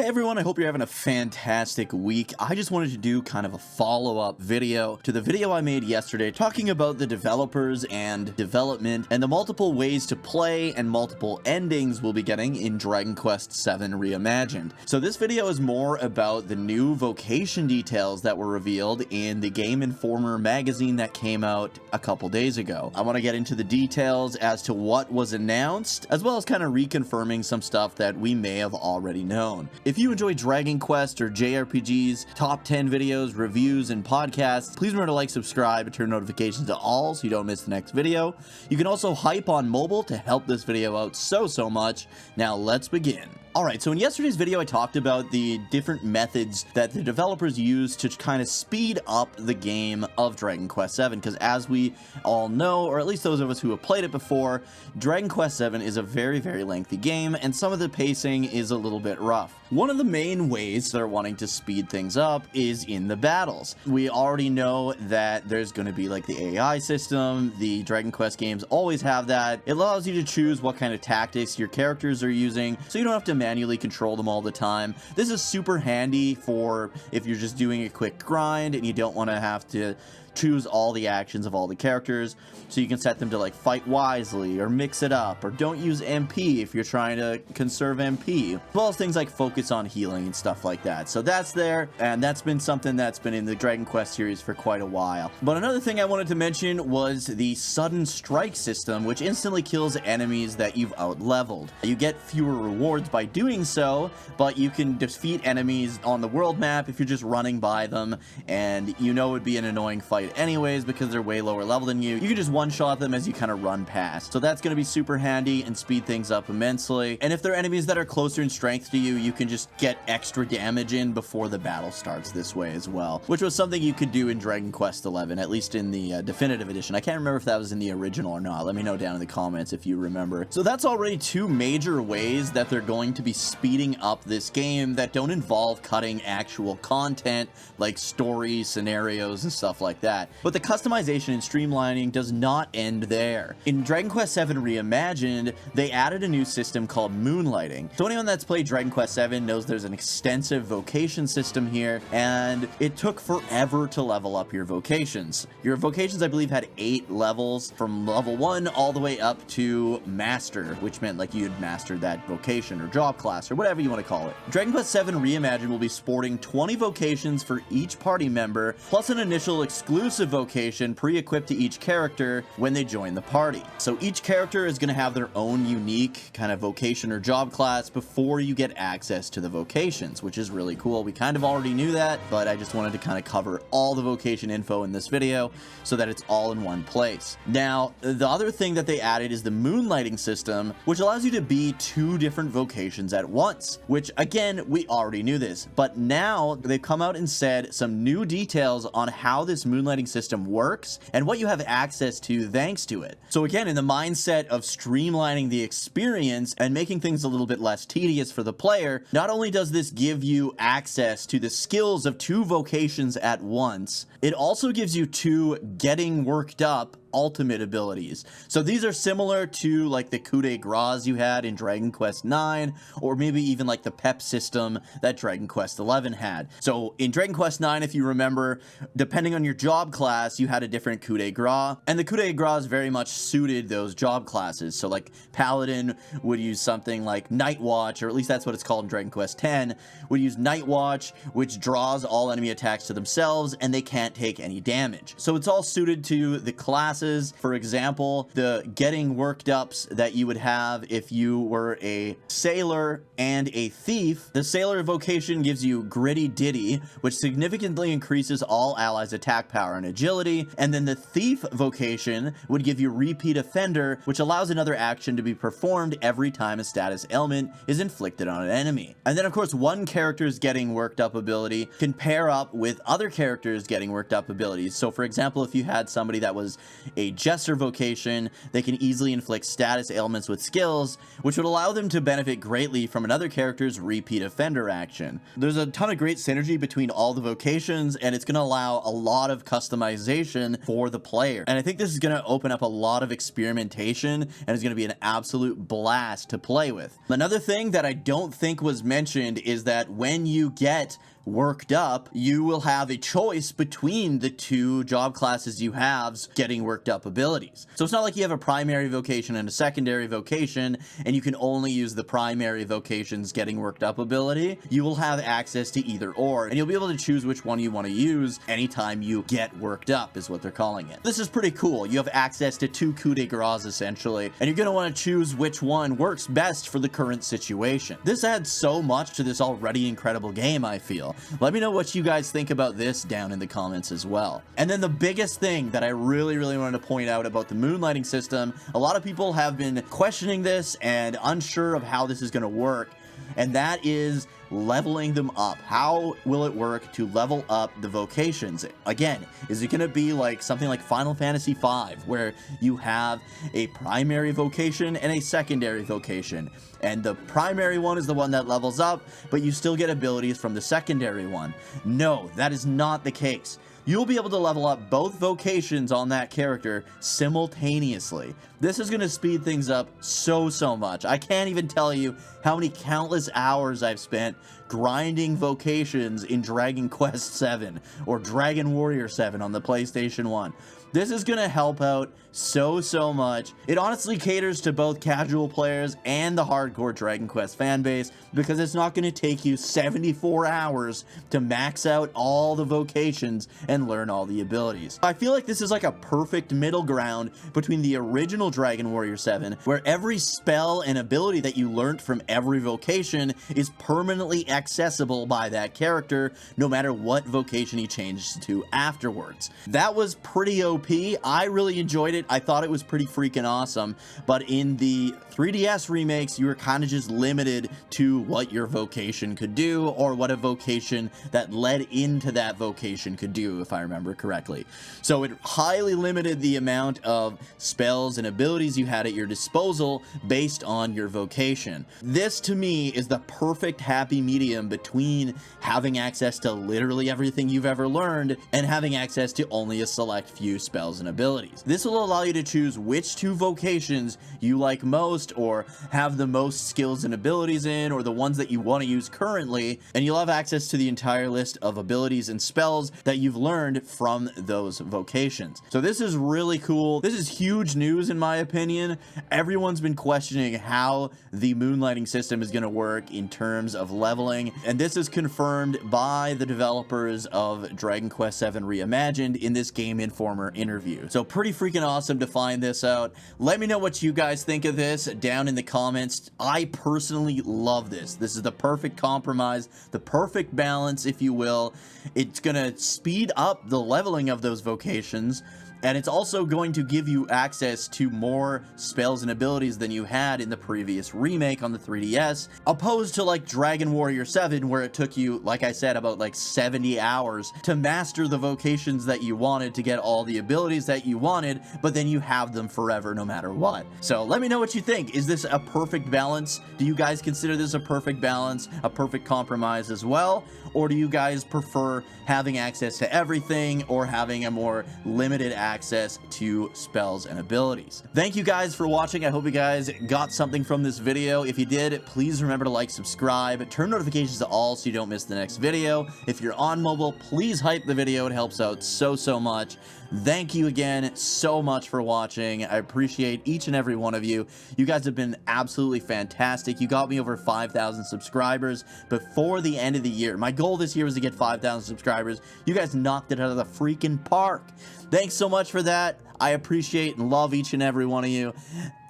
everyone, I hope you're having a fantastic week. I just wanted to do kind of a follow-up video to the video I made yesterday talking about the developers and development and the multiple ways to play and multiple endings we'll be getting in Dragon Quest VII Reimagined. So this video is more about the new vocation details that were revealed in the Game Informer magazine that came out a couple days ago. I want to get into the details as to what was announced, as well as kind of reconfirming some stuff that we may have already known. If you enjoy Dragon Quest or JRPGs, top 10 videos, reviews, and podcasts, please remember to like, subscribe, and turn notifications to all so you don't miss the next video. You can also hype on mobile to help this video out so much. Now let's begin. Alright, so in yesterday's video I talked about the different methods that the developers use to kind of speed up the game of Dragon Quest VII, because as we all know, or at least those of us who have played it before, Dragon Quest VII is a very lengthy game, and some of the pacing is a little bit rough. One of the main ways they're wanting to speed things up is in the battles. We already know that there's going to be like the AI system. The Dragon Quest games always have that. It allows you to choose what kind of tactics your characters are using, so you don't have to manually control them all the time. This is super handy for if you're just doing a quick grind and you don't want to have to choose all the actions of all the characters, so you can set them to like fight wisely or mix it up, or don't use MP if you're trying to conserve MP, as well as things like focus on healing and stuff like that. So that's there, and that's been something that's been in the Dragon Quest series for quite a while. But another thing I wanted to mention was the sudden strike system, which instantly kills enemies that you've out-leveled. You get fewer rewards by doing so, but you can defeat enemies on the world map if you're just running by them, and you know it would be an annoying fight anyways because they're way lower level than you. You can just one-shot them as you kind of run past. So that's going to be super handy and speed things up immensely. And if they're enemies that are closer in strength to you, you can just get extra damage in before the battle starts this way as well, which was something you could do in Dragon Quest XI, at least in the definitive edition. I can't remember if that was in the original or not. Let me know down in the comments if you remember. So that's already two major ways that they're going to be speeding up this game that don't involve cutting actual content like stories, scenarios, and stuff like that. But the customization and streamlining does not end there. In Dragon Quest VII Reimagined, they added a new system called Moonlighting. So anyone that's played Dragon Quest VII knows there's an extensive vocation system here, and it took forever to level up your vocations. Your vocations, I believe, had 8 levels, from level 1 all the way up to Master, which meant like you'd mastered that vocation or job class or whatever you want to call it. Dragon Quest VII Reimagined will be sporting 20 vocations for each party member, plus an initial exclusive vocation pre-equipped to each character when they join the party. So each character is going to have their own unique kind of vocation or job class before you get access to the vocations, which is really cool. We kind of already knew that, but I just wanted to kind of cover all the vocation info in this video so that it's all in one place. Now, the other thing that they added is the Moonlighting system, which allows you to be 2 different vocations at once, which again, we already knew this, but now they've come out and said some new details on how this Moonlighting system works and what you have access to thanks to it. So again, in the mindset of streamlining the experience and making things a little bit less tedious for the player, not only does this give you access to the skills of 2 vocations at once, it also gives you 2 getting worked up ultimate abilities. So these are similar to like the coup de grace you had in Dragon Quest IX, or maybe even like the pep system that Dragon Quest XI had. So in Dragon Quest IX, if you remember, depending on your job class, you had a different coup de grace, and the coup de grace very much suited those job classes. So like Paladin would use something like Night Watch, or at least that's what it's called in Dragon Quest X, would use Night Watch, which draws all enemy attacks to themselves, and they can't take any damage. So it's all suited to the classes. For example, the getting worked ups that you would have if you were a sailor and a thief. The sailor vocation gives you Gritty Ditty, which significantly increases all allies' attack power and agility, and then the thief vocation would give you Repeat Offender, which allows another action to be performed every time a status ailment is inflicted on an enemy. And then of course, one character's getting worked up ability can pair up with other characters getting worked up abilities. So for example, if you had somebody that was a Jester vocation, they can easily inflict status ailments with skills, which would allow them to benefit greatly from another character's repeat offender action. There's a ton of great synergy between all the vocations, and it's going to allow a lot of customization for the player. And I think this is going to open up a lot of experimentation, and it's going to be an absolute blast to play with. Another thing that I don't think was mentioned is that when you get worked up, you will have a choice between the two job classes you have's getting worked up abilities. So it's not like you have a primary vocation and a secondary vocation, and you can only use the primary vocation's getting worked up ability. You will have access to either or, and you'll be able to choose which one you want to use anytime you get worked up, is what they're calling it. This is pretty cool. You have access to two coup de grace, essentially, and you're going to want to choose which one works best for the current situation. This adds so much to this already incredible game, I feel. Let me know what you guys think about this down in the comments as well. And then the biggest thing that I really wanted to point out about the Moonlighting system, a lot of people have been questioning this and unsure of how this is going to work, and that is leveling them up. How will it work to level up the vocations? Again, is it going to be like something like Final Fantasy V, where you have a primary vocation and a secondary vocation, and the primary one is the one that levels up, but you still get abilities from the secondary one? No, that is not the case. You'll be able to level up both vocations on that character simultaneously. This is going to speed things up so much. I can't even tell you how many countless hours I've spent grinding vocations in Dragon Quest VII or Dragon Warrior 7 on the PlayStation 1. This is going to help out so much. It honestly caters to both casual players and the hardcore Dragon Quest fan base, because it's not going to take you 74 hours to max out all the vocations and learn all the abilities. I feel like this is like a perfect middle ground between the original Dragon Warrior 7, where every spell and ability that you learned from every vocation is permanently accessible by that character, no matter what vocation he changes to afterwards. That was pretty OP. I really enjoyed it. I thought it was pretty freaking awesome, but in the 3DS remakes, you were kind of just limited to what your vocation could do, or what a vocation that led into that vocation could do, if I remember correctly. So it highly limited the amount of spells and abilities you had at your disposal based on your vocation. This, to me, is the perfect happy medium between having access to literally everything you've ever learned and having access to only a select few spells and abilities. This will allow you to choose which two vocations you like most, or have the most skills and abilities in, or the ones that you want to use currently, and you'll have access to the entire list of abilities and spells that you've learned from those vocations. So this is really cool. This is huge news in my opinion. Everyone's been questioning how the Moonlighting system is going to work in terms of leveling, and this is confirmed by the developers of Dragon Quest VII Reimagined in this Game Informer interview. So pretty freaking awesome to find this out. Let me know what you guys think of this down in the comments. I personally love this. This is the perfect compromise, the perfect balance, if you will. It's gonna speed up the leveling of those vocations, and it's also going to give you access to more spells and abilities than you had in the previous remake on the 3DS, opposed to like Dragon Warrior 7, where it took you, like I said, about like 70 hours to master the vocations that you wanted, to get all the abilities that you wanted, but then you have them forever no matter what. So let me know what you think. Is this a perfect balance? Do you guys consider this a perfect balance, a perfect compromise as well? Or do you guys prefer having access to everything, or having a more limited access to spells and abilities? Thank you guys for watching. I hope you guys got something from this video. If you did, please remember to like, subscribe, turn notifications to all so you don't miss the next video. If you're on mobile, please hype the video. It helps out so much. Thank you again so much for watching. I appreciate each and every one of you. You guys have been absolutely fantastic. You got me over 5,000 subscribers before the end of the year. My goal this year was to get 5,000 subscribers. You guys knocked it out of the freaking park. Thanks so much for that. I appreciate and love each and every one of you.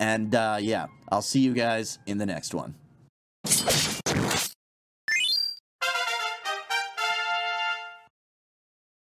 And yeah, I'll see you guys in the next one.